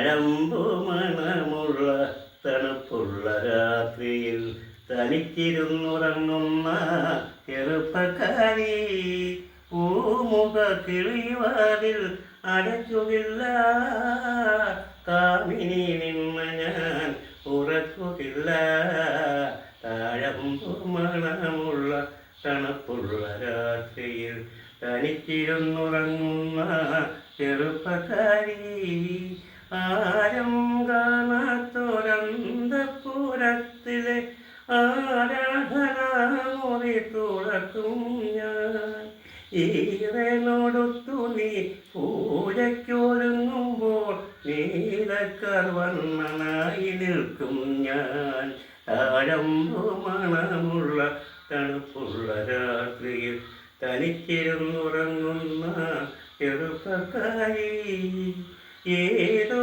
താഴമ്പു മണമുള്ള തണുപ്പുള്ള രാത്രിയിൽ തനിച്ചിരുന്നുറങ്ങുന്ന ചെറുപ്പക്കാരി പൂമുഖ കിളിവാതിൽ അടച്ചുകില്ല. കാമിനി നിന്ന ഞാൻ ഉറക്കുകയില്ല. താഴമ്പു മണമുള്ള തണുപ്പുള്ള രാത്രിയിൽ തനിച്ചിരുന്നുറങ്ങുന്ന ചെറുപ്പക്കാരി ആരം കാണാത്തൊരന്തപുരത്തിലെ ആരാധനാമുറി തുറക്കും ഞാൻ. ഈറനോടൊത്തു നീ പൂജയ്ക്കൊരുങ്ങുമ്പോൾ നീലക്കർവർണ്ണനായി നിൽക്കും ഞാൻ. താഴമ്പു മണമുള്ള തണുപ്പുള്ള രാത്രിയിൽ തനിച്ചിരുന്നുറങ്ങുന്ന ചെറുപ്പക്കാരി ഏതോ